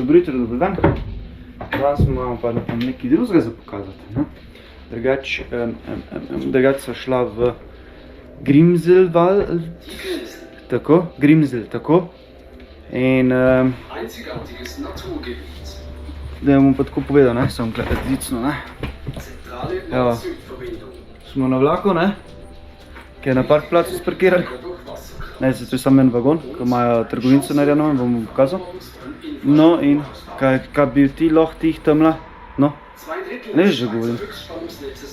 Dobro jutro, dobro dan. Danes imamo pa nekaj drugega za pokazati. Drugače so šla v Grimselwald, tako, Grimsel, tako. In da bom pa tako povedal, ne, sem zicno, ne. Evo, smo na vlaku, ne, ki je na parkplacu sparkiran. Ne, to je samo en vagon, ki imajo trgovinico narejeno, bom pokazal. No in kaj bi ti lahko tih tamla, no, ne že govorim.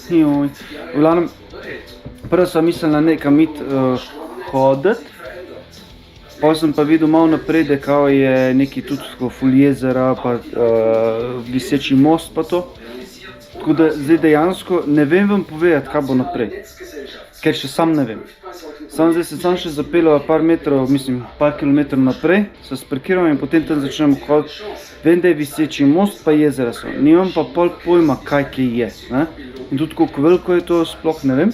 Joj, v glavnem, prvo sem mislil na nekam iti hoditi, pa sem pa videl malo naprej, da kao je neki tudi ful jezera, pa viseči most pa to. Tako da zdaj dejansko ne vem vam povedati, kaj bo naprej, ker še sam ne vem. Zdaj se sam še zapeljal par metrov, mislim, par kilometrov naprej, se sparkiram in potem tam začnemo hoditi. Vem, da je viseči most, pa jezera so. Nimam pa pol pojma, kaj je, ne? In tudi koliko veliko je to, sploh ne vem.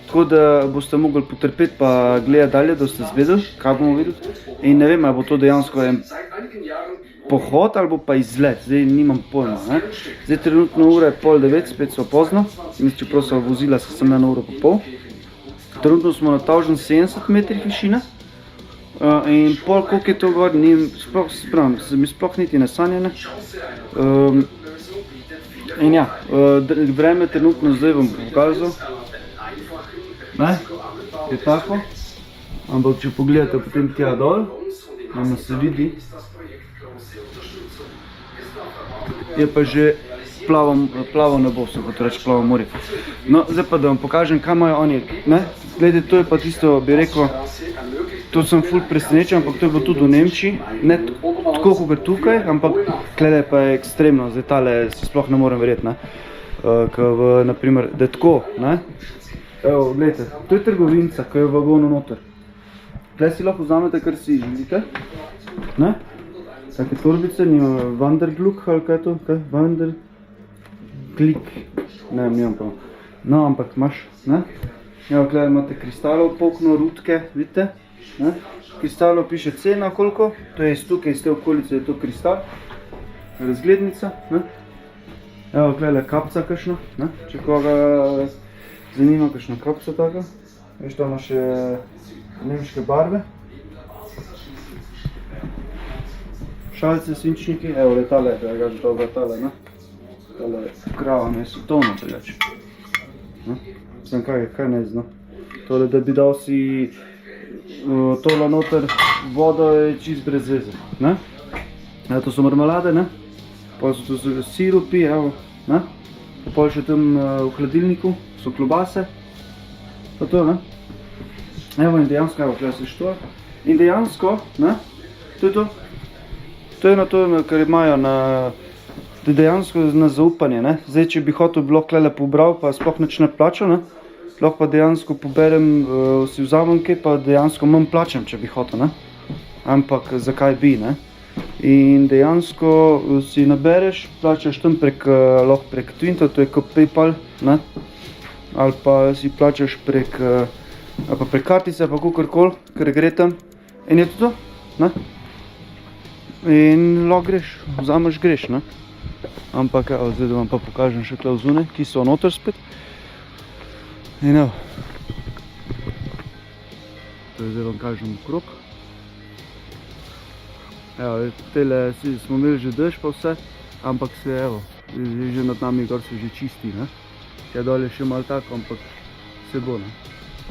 Tako da boste mogli potrpeti pa gledati dalje, da boste zvedeli, kaj bomo videli. In ne vem, ali bo to dejansko en pohod ali bo pa izlet, zdaj nimam pojma, ne? Zdaj trenutno ura je 8:30, spet so pozno, čeprav so vozila se sem 1 uro pa pol. Trenutno smo na 1070 metrih višine in pol koliko je to gor, se mi sploh niti ne sanja, ne. In ja, vreme trenutno zdaj vam pokazal, ne, je tako, ampak če pogledate potem tja dol, nama se vidi, je pa že plavo nebo, se kot reči plavo morje. No, zdaj pa da vam pokažem, kaj imajo oni, ne, gledajte, to je pa tisto, bi rekel, to sem ful presenečen, ampak to je bilo tudi v Nemčiji, ne tako kot tukaj, ampak tule pa je ekstremno, zdaj tale se sploh ne morem verjeti, ne, naprimer, da je tako, ne. Evo, gledajte, to je trgovinca, ki je v vagonu noter. Tule si lahko vzamete, kar si želite, ne. Take torbice, nima Wanderglück ali kaj je to, kaj? Wanderglück, ne vem, nimam pa. No, ampak imaš, ne. Evo, tukaj imate kristalov, pokno, rutke, vidite, ne. Kristalov piše cena koliko, to je iz tukaj, iz te okolice je to kristal. Razglednica, ne. Evo, tukaj je kapca kakšna, ne, če koga zanima kakšna kapca taka. Veš, to ima še nemške barve. Šalce, svinčniki, evo letale, da ga že dobro tale, ne. Tale krava mi je svetovno drugače. Sem kaj ne znam. Tole, da bi dal si tole noter vodo je čist brez veze, ne. Evo, to so marmelade, ne. Pol so tu sirupi, evo, ne. Pol še tam v hladilniku so klobase. Pa to, ne. Evo in dejansko, evo, tukaj se štor. In dejansko, ne, to je to. To je na to, kar imajo dejansko na zaupanje, ne. Zdaj, če bi hotel bilo tukaj pobral, pa sploh nič ne plačal, ne. Lahko pa dejansko poberem, si vzamem kaj, pa dejansko manj plačam, če bi hotel, ne. Ampak zakaj bi, ne. In dejansko si nabereš, plačaš tam lahko prek Twinta, to je kot PayPal, ne. Ali pa si plačaš prek kartice, pa kakorkoli, ker gre tam. In je to, ne. In lahko greš, vzameš, greš, ne. Ampak, evo, zdaj da vam pa pokažem še tukaj zunaj, ki so noter spet. In evo. Zdaj vam kažem okrog. Evo, tele smo imeli že dež pa vse, ampak se, evo, že nad nami gor se že čisti, ne. Tja dol je še malo tako, ampak se bo, ne.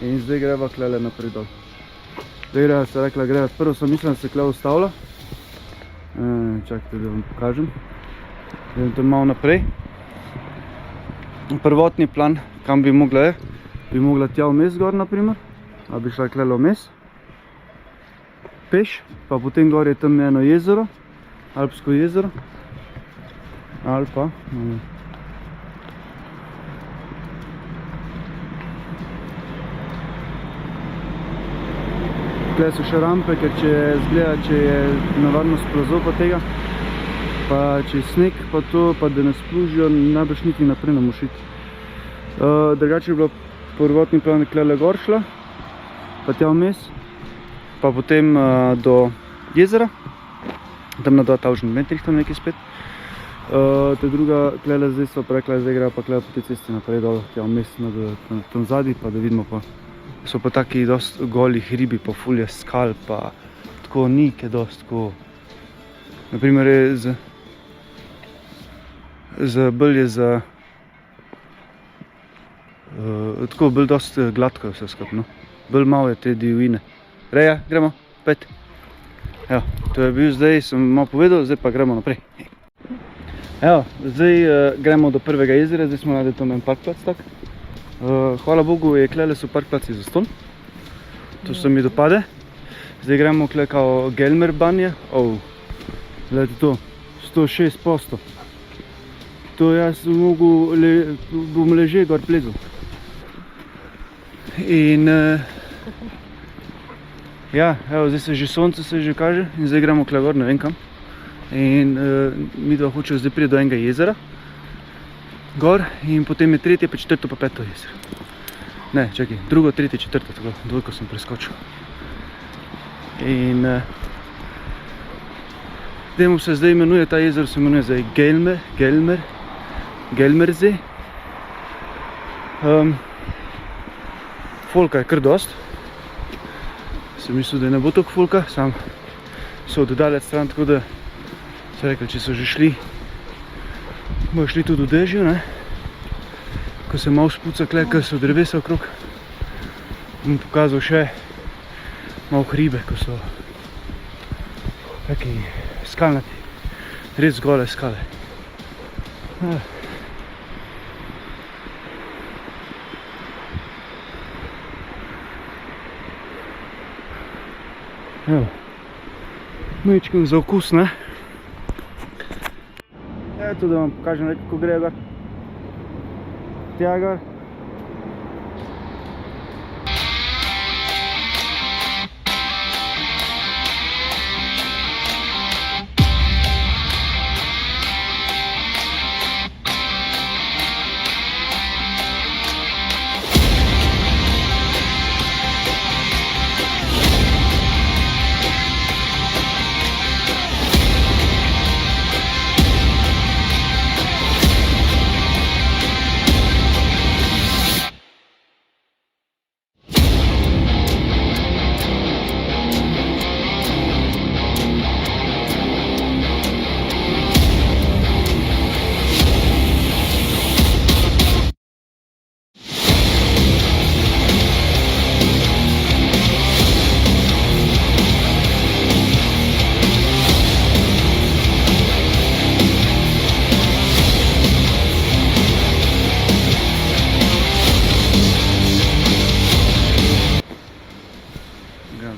In zdaj greva tukaj naprej dol. Zdaj greva, se rekla, greva, prvo sem mislila, da se tukaj ustavlja. Čakajte, da vam pokažem. Grem tam malo naprej. Prvotni plan, kam bi mogla je, bi mogla tja vmes gor, naprimer. Ali bi šla tukaj vmes. Peš, pa potem gor je tam eno jezero, Alpsko jezero. Ali pa, tukaj so še rampe, ker če je nevarnost plazov pa tega, pa če je sneg pa to, pa da ne splužijo, najbrž niti naprej ne moš iti. Drugače je bilo prvotni plan, tukaj gor šla, pa tja vmes, pa potem do jezera, tam na 2000 metrih tam nekaj spet. Ta druga, tlele zdaj so pa rekla, zdaj grejo pa tlele po tej cesti naprej dol, tja vmes tam zadnji, pa da vidimo pa, so pa taki dost goli hribi, pa ful je skal, pa tako nike dost, tako, naprimer je bolj je tako bolj dost gladko je vse skupaj, no. Bolj malo je te divjine. Reja, gremo, pet. Evo, to je bil zdaj, sem malo povedal, zdaj pa gremo naprej. Evo, zdaj gremo do prvega jezera, zdaj smo našli tam en parkplac tak. Hvala Bogu je klele so parkplaci zastonj. To se mi dopade. Zdaj gremo kle kao Gelmer banje. Gledajte to, 106%. To jaz bom leže gor plezal. In ja, evo, zdaj se že sonce se že kaže in zdaj gremo kle gor, ne vem kam. In mi dva hočejo zdaj priti do enega jezera gor in potem je tretje, pa četrto, pa peto jezero. Ne, čakaj, drugo, tretje, četrto, tako, dvojko sem preskočil. In temu se zdaj imenuje, ta jezero se imenuje zdaj Gelmersee. Folka je kar dost. Sem mislil, da ne bo toliko folka, sam so oddalec stran, tako da so rekli, če so že šli, bojo šli tudi v dežju, ne. Ko se malo spuca kle, ko so drevesa okrog, bom pokazal še malo hribe, ko so taki skalnati, res gole skale. Evo, majčkam za okus, ne. Eto, da vam pokažem, kako grejo gor. Tja gor.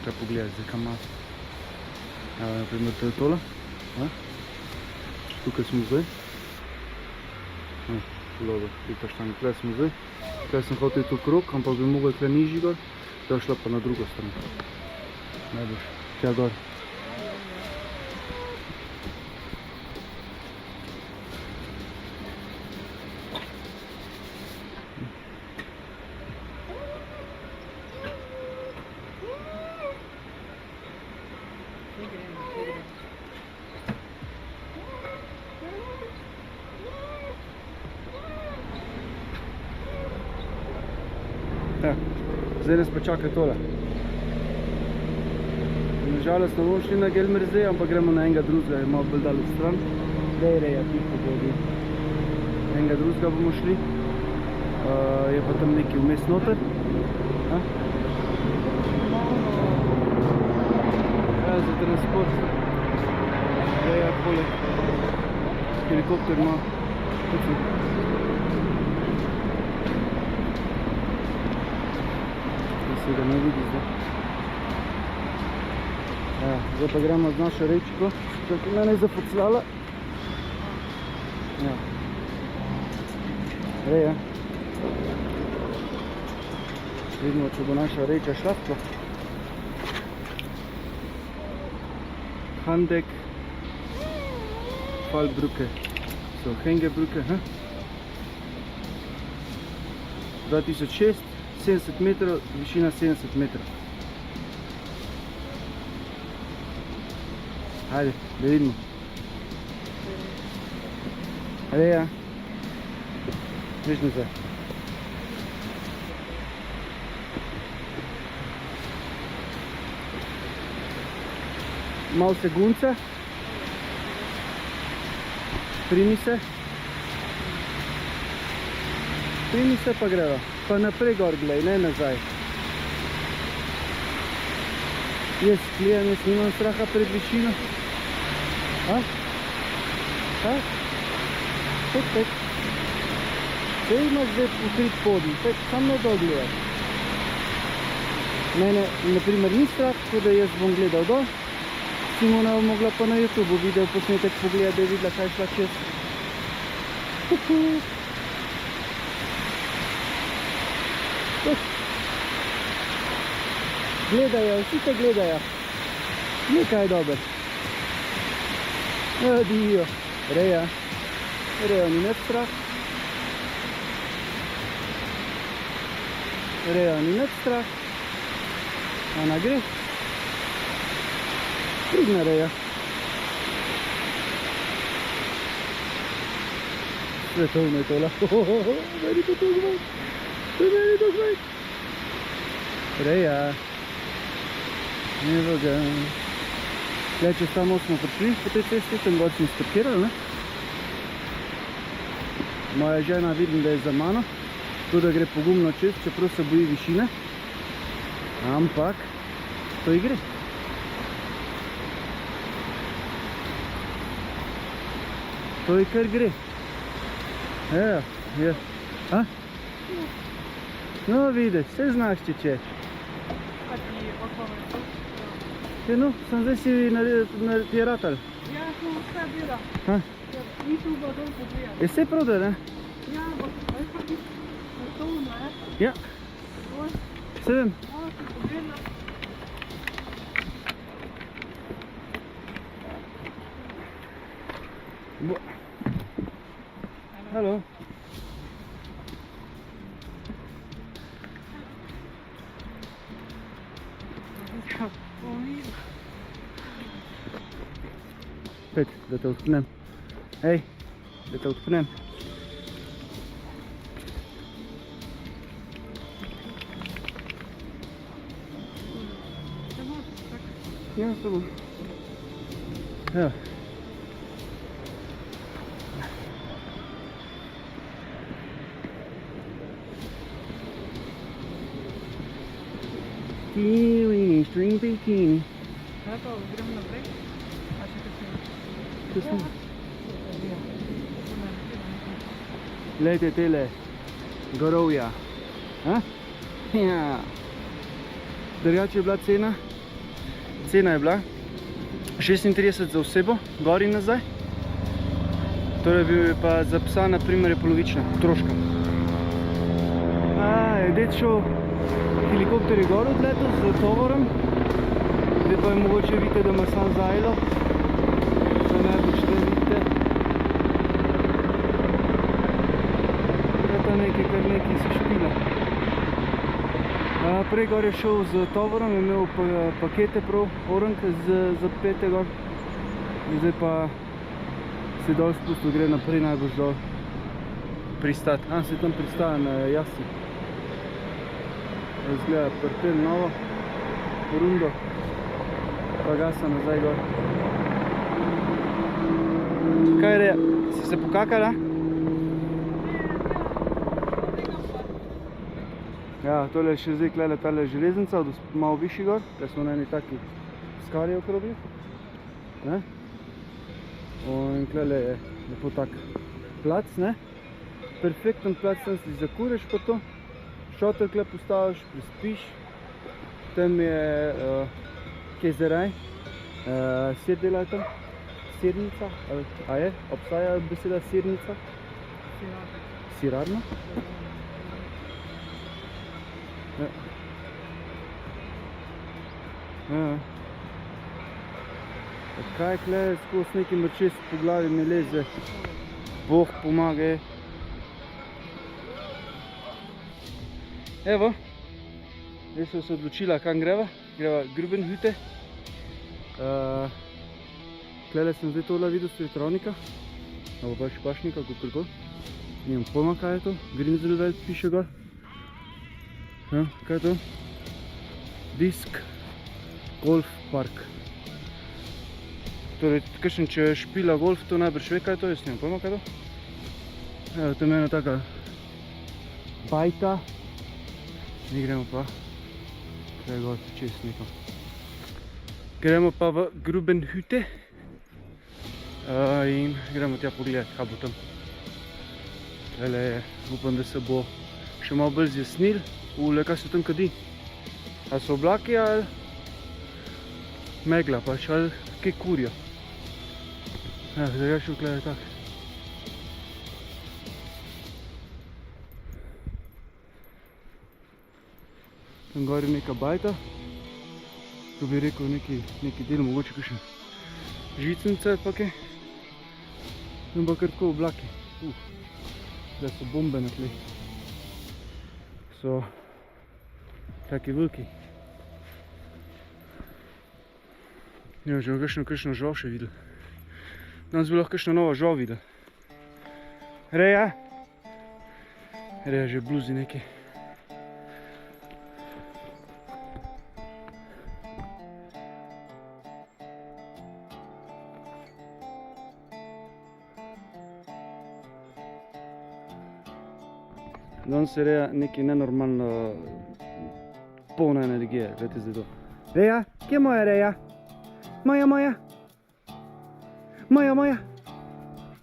Treba pogledati, zdaj kam ima. Naprimer, to je tole. Tukaj smo zdaj. Logo, tukaj smo zdaj. Tukaj sem hotel tu krog, ampak bi mogel tukaj nižji gor, da šla pa na drugo stran. Najboljš, tja gor. Ja, zdaj nas pa čaka tole. Nažalost ne bomo šli na Gelmersee, ampak gremo na enega drugega, je malo bolj daleč stran. Daj reja, tiho bodi. Enega drugega bomo šli. Je pa tam nekaj vmes noter. Ja, za transport. Reja, poleg. Helikopter ima. Se ga ne vidi zdaj. Ja, zdaj pa gremo z našo rečko, ki mene je zapucljala. Ja. Reja. Vidimo, če bo naša reča šla sploh. Handek Fallbrücke. So, Hängebrücke. 2006. 70 metrov, višina 70 metrov. Ajde, da vidimo. Reja. Viš nazaj. Malo se gunca. Primi se. Primi se pa greva. Pa naprej gor glej, ne nazaj. Jaz klijem, jaz nimam straha pred višino. Ha? Ha? Pek, pek. Če imaš zdaj pokrit podni, pek, sam ne dol gledati. Mene, naprimer, ni strah, tako da jaz bom gledal dol. Simona bo mogla pa na YouTube video posnetek pogledati, da je videla, kaj šla čez. Gledajo, vsi te gledajo. Nekaj je dober. Adijo. Reja. Rejo ni nič strah. Rejo ni nič strah. Ona gre. Pridna Reja. Svetovno je to lahko. Meni to zvaj. Meni to zvaj. Reja. Evo ga. Tle, čez tam smo prišli po tej cesti, tam gor smo sparkirali, ne? Moja žena vidim, da je za mano, tudi da gre pogumno čez, čeprav se boji višine. Ampak, to ji gre. To ji kar gre. Evo, je. A? No, vidiš, vse znaš, če češ. No, sem zdaj si ti ratal. Ja, sem vse bila. Ha? Nisem bila dol pogledati. Je vse prodaj, ne? Ja, ampak veš pa ti svetovno, ne? Ja, se vem. Malo sem pogledala. Halo. Pet, da te odpnem. Ej, da te odpnem. Ja, se bom. Evo. Kiwi, string bikini. Ja, to gremo naprej. A še kaj Tu smo. Glejte tele, gorovja. Ha? Ja. Drugače je bila cena. Cena je bila 36 za osebo, gor in nazaj. Torej bi pa za psa na primer je polovična, troška. Je ded šel helikopter je gor odletel z tovorom. Zdaj pa je mogoče vidite, da ima sam zajlo. Zdaj najbolj šte vidite. Ta nekaj, kar nekaj se špila. Prej gor je šel z tovorom, je imel pakete prav, orang za pete gor. In zdaj pa se dol spustil, gre naprej najbolj dol pristati. Se tam pristaja na Jasi. Izgleda prpel novo rundo, pa gasa nazaj gor. Kaj je, si se pokakala? Ja, tole je še zdaj klele tale železnica, malo višji gor, ker smo na eni taki skali okrogli. In klele je lepo tak plac, ne? Perfekten plac, tam si zakureš pa to. Šotor kle postaviš, prespiš. Tam je kezeraj, sir delajo tam, sirnica, a je? Obstaja beseda sirnica? Sirarna. Kaj kle, skozi neki mrčes po glavi mi leze, Bog pomaga. Evo, zdaj sem se odločila, kam greva. Greva Grubenhütte. Tlele sem zdaj tole videl s vetrovnika, ali pa špašnika, kakorkoli. Nimam pojma, kaj je to, Grindelwald piše gor. Ja, kaj je to? Disk Golf Park. Torej, kakšen, če špila golf, to najbrž ve, kaj je to, jaz nimam pojma, kaj je to. Evo, to je ena taka bajta. Mi gremo pa tukaj gor čez nekam. Gremo pa v Grubenhütte in gremo tja pogledati, kaj bo tam. Tele, upam, da se bo še malo bolj zjasnil. Ule, kaj se tam kadi? Ali so oblaki ali megla pač, ali kaj kurijo. Ja, zdaj ga še vklede tak. Tam gor je neka bajta. To bi rekel neki del, mogoče kakšen žicnice pa kaj. Tam pa kar tako oblaki. Zdaj so bombe na tleh. So taki veliki. Ja, že kakšno žal še videl. Danes bi lahko kakšna nova žal videl. Reja! Reja že bluzi nekaj. Danes je Reja nekaj nenormalno polna energije, gledajte zdaj to. Reja, kje je moja Reja? Moja, moja! Moja, moja!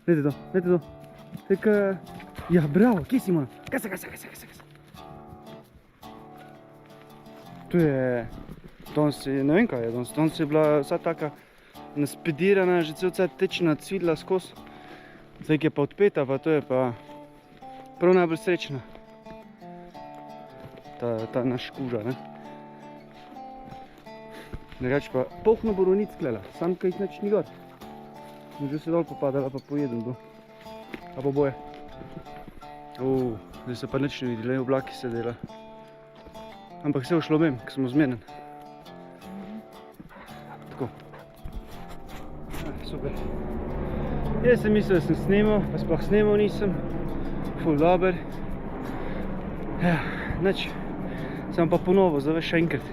Gledajte to, gledajte to. Tak, ja, bravo, kje si moja? Kaj se? To je, danes je, ne vem kaj je danes je bila vsa taka naspedirana, že cel cel tečna cvidla skozi. Zdaj, ki je pa odpeta, pa to je pa prav najbolj srečna. Ta naš kuža, ne. Drugač pa polno borovnic tlela, sam kaj jih nič ni gor. Že se dol popadala, pa pojedem bo. A pa boje. Zdaj se pa nič ne vidi, le oblaki se dela. Ampak se ušlomem, ko smo zmenen. Tako. Super. Jaz sem mislil, da sem snemal, pa sploh snemal nisem. Ful dober. Ja, nič. Sem pa ponovil, zdaj še enkrat.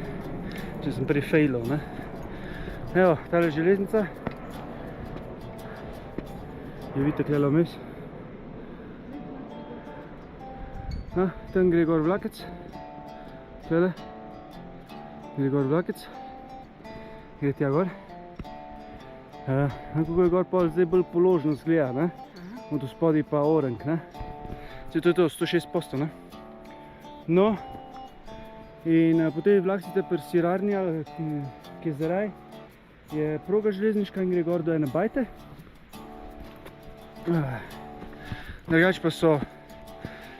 Če sem prej failal, ne. Evo, tale železnica. Je vidite tlela vmes. Tam gre gor vlakec. Tele. Gre gor vlakec. Gre tja gor. Kako je gor pol zdaj bolj položno zgleda, ne. Od spodaj pa orank, ne. Zdaj to je to, 106 posto, ne. No. In po tej vlakcite pri sirarni, ki je zaraj, je proga železniška in gre gor do ene bajte. Drugač pa so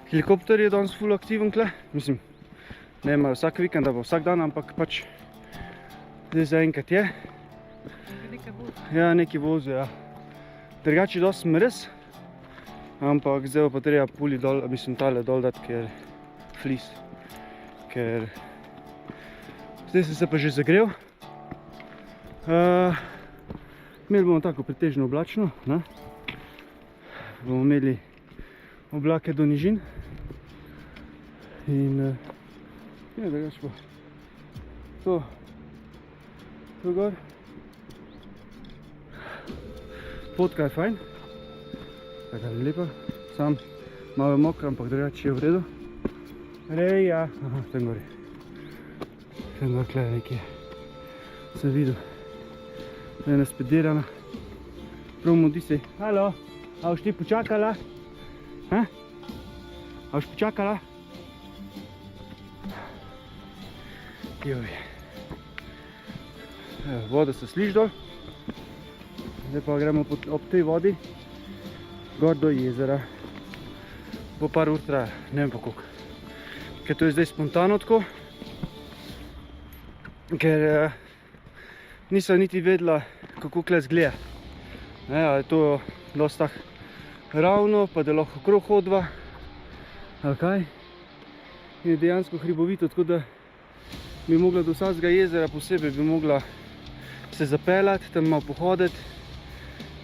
helikopterji danes ful aktiven tle. Mislim, ne imajo vsak vikend, pa vsak dan, ampak pač zdaj zaenkrat je. Ja, neki vozijo, ja. Drugač je dosti mrz, ampak zdaj pa treba puli dol, mislim tale dol dati, ker flis. Ker zdaj sem se pa že zagrel. Imeli bomo tako pretežno oblačno, ne. Bomo imeli oblake do nižin. In ja, drugač pa to gor. Potka je fajn, taka lepa, sam malo je mokra, ampak drugač je v redu. Reja, aha, tam gor je. Tam gor tle nekje. Sem videl. Da je naspedirana. Prav mudi se. Halo, a boš ti počakala? A boš počakala? Joj. Voda se sliši dol. Zdaj pa gremo ob tej vodi gor do jezera. Bo par ur traja, ne vem pa koliko. Ker to je zdaj spontano tako. Ker nisem niti vedela, kako kle zgleda. Je to dosti tako ravno, pa da lahko okrog hodva. Ali kaj? In je dejansko hribovito, tako da bi mogla do vsakega jezera posebej bi mogla se zapeljati, tam malo pohoditi.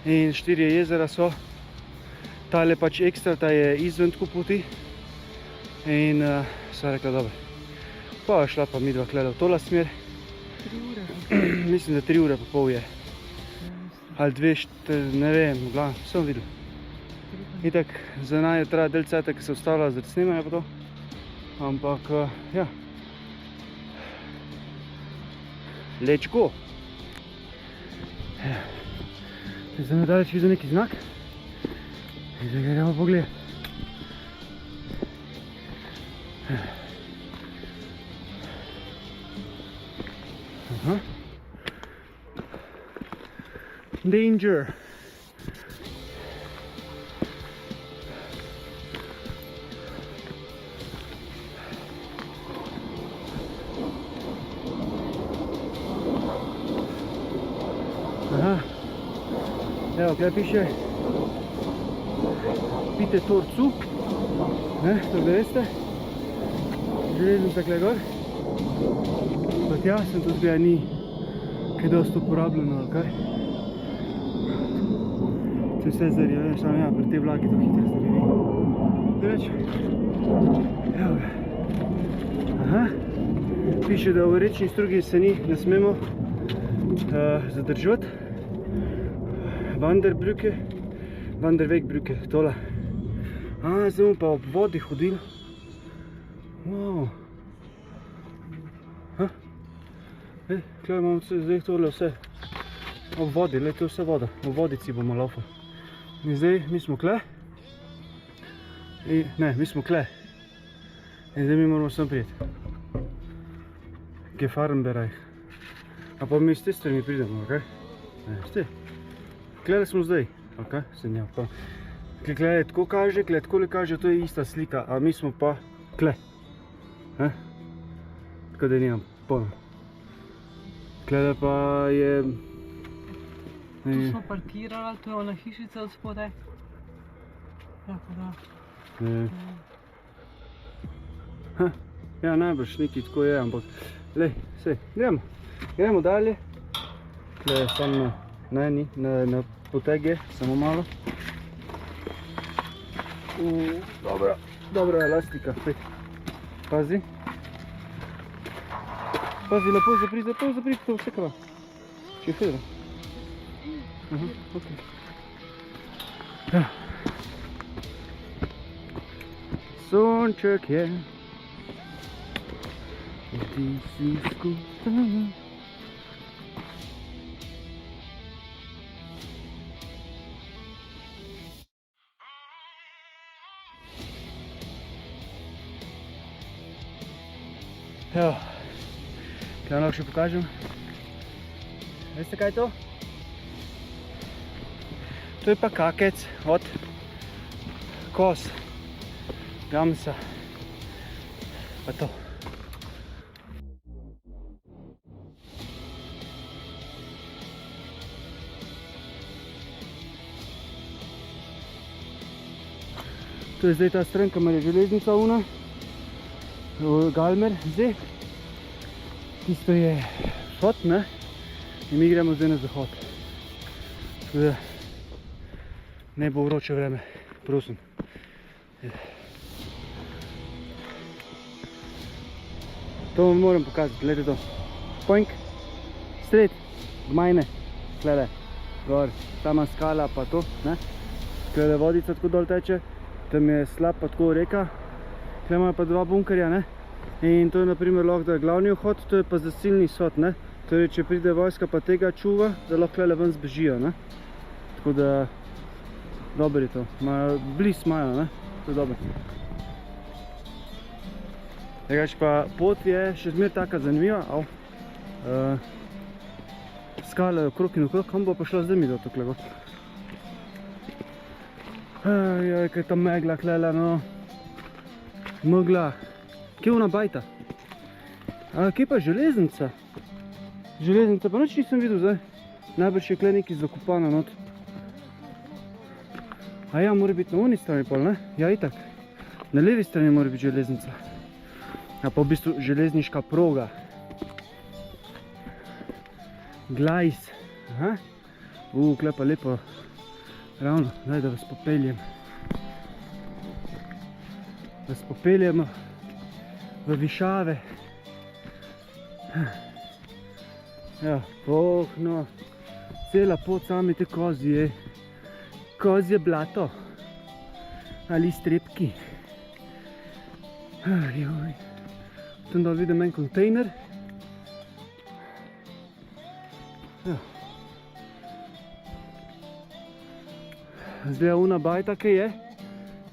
in 4 jezera so. Tale pač ekstra, ta je izven tako poti. In sva rekla, dobro. Pa je šla pa midva kleda v tola smer. 3 ure. Mislim, da 3 ure pa pol je. Ali 2, ne vem, v glavnem, sem videl. Itak, za naj je traja del cajta, ki se ustavlja zaradi snemanja pa to. Ampak, ja. Let's go. Ja. Zdaj me daleč videl neki znak. In zdaj ga gremo pogledati. Aha. Danger. Aha. Evo, kaj piše? Pite torcu. Ne, to da veste. Železnica tukaj gor. Pa tja sem tudi bila ni kaj dosti uporabljeno, ali kaj. Če vse zarijo, veš, samo ja, pri te vlaki to hitro zarivi. Drugače. Evo ga. Aha. Piše, da v rečni strugi se ne smemo zadrževati. Wanderwegbrücke, tola. Zdaj bomo pa ob vodi hodili. Wow. Tukaj imamo zdaj tole vse ob vodi, le to je vse voda. V vodici bomo laufali. In zdaj mi smo kle. Ne, mi smo kle. In zdaj mi moramo sem prijeti. Gefahrenbereich. A pa mi s te strani pridemo, ok? Ne, s te. Kle smo zdaj. Ok, se nja pa. Kle je tako kaže, kle tako li kaže, to je ista slika, a mi smo pa kle. Tako da nimam pojma. Kle pa je... Tu smo parkirali, tu je ona hišica od spodaj. Tako da. Ja, najbrž neki tako je, ampak... Lej, sej, gremo dalje. Kle je samo na poteg je, samo malo. Dobra elastika, spet. Pazi. Pazi, lepo zapri, to vse krava. Če je fedra. Aha, ok. Ja. Sonček je. Ti si skupaj. Evo, kaj vam lahko še pokažem. Veste kaj je to? To je pa kakec od koz, gamsa, pa to. To je zdaj ta stran, kamor je železnica una. Galmer zdaj. Tisto je vzhod, ne? In mi gremo zdaj na zahod. Tako da ne bo vroče vreme, prosim. To vam moram pokazati, gledajte to. Poink, stred, gmajne, glede, gor, sama skala pa to, ne? Glede vodica tako dol teče, tam je slab pa tako reka. Tukaj imajo pa 2 bunkerja, ne? In to je naprimer lahko, da je glavni vhod, to je pa zasilni shod, ne? Torej, če pride vojska pa tega čuva, da lahko tukaj ven zbežijo, ne? Tako da, dobro je to. Bliz imajo, ne? To je dobro. Drugače pa pot je še zmer taka zanimiva, skale okrog in okrog, kam bo pa šla zdaj mi do tukaj gor. Kaj je ta megla tukaj, no. Megla. Kje je ona bajta? Kje pa je železnica? Železnica pa nič nisem videl zdaj. Najbrž je tukaj nekaj zakopano not. Ja, mora biti na oni strani pol, ne? Ja, itak. Na levi strani mora biti železnica. Pa v bistvu železniška proga. Glajs. Tukaj pa lepo Ravno, daj, da vas popeljem. Vas popeljemo v višave. Ja, no, cela pot same te kozje blato ali strepki. Tam dol vidim en kontejner. Ja. Zdaj ona bajta, kaj je,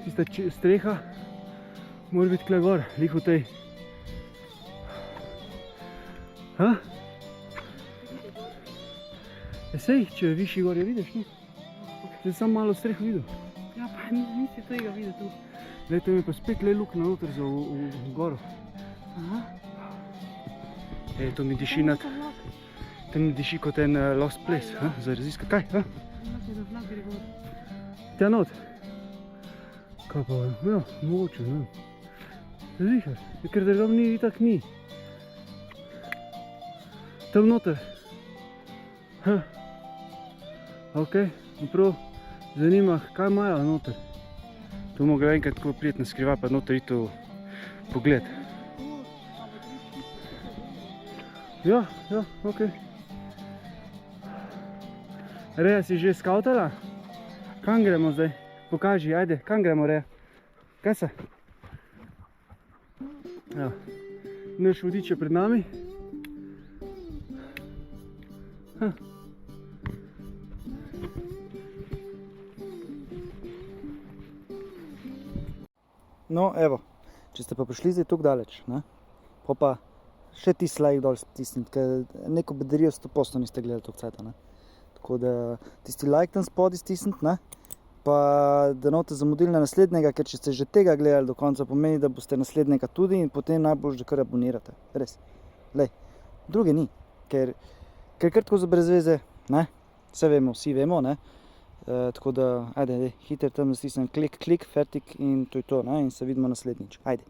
tista streha, mora biti tukaj gor, lih v tej. Ha? Sej, če je višji gor, je vidiš, ni? Zdaj sam malo streho videl. Ja, pa nisi tega videl tu. Zdaj, tam je pa spet le luknja noter za v goro. Aha. To mi diši to mi diši kot en lost place, za raziskati. Kaj, ha? Tja not. Kaj pa, ja, mogoče, ne. Zvihar, ker drugam ni, itak ni. Tam noter. Ok, prav zanima, kaj imajo noter. To bomo gledali enkrat tako prijetno skriva, pa noter iti v pogled. Ja, ok. Reja, si že skautala? Kam gremo zdaj? Pokaži, ajde, kam gremo, Reja? Kaj se? Evo, naš vodič je pred nami. No, evo, če ste pa prišli zdaj tukaj daleč, ne? Pa še tisti like dol stisniti, ker neko bedarijo 100% niste gledali toliko cajta, ne? Tako da tisti like tam spodaj stisniti, ne? Pa da note zamudili na naslednjega, ker če ste že tega gledali do konca, pomeni, da boste naslednjega tudi in potem najbolj že kar abonirate, res. Lej, druge ni, ker kar tako za brez veze, ne? Vse vemo, vsi vemo, ne? Tako da, ajde, hiter tam stisnem klik, fertik in to je to, ne? In se vidimo naslednjič, ajde.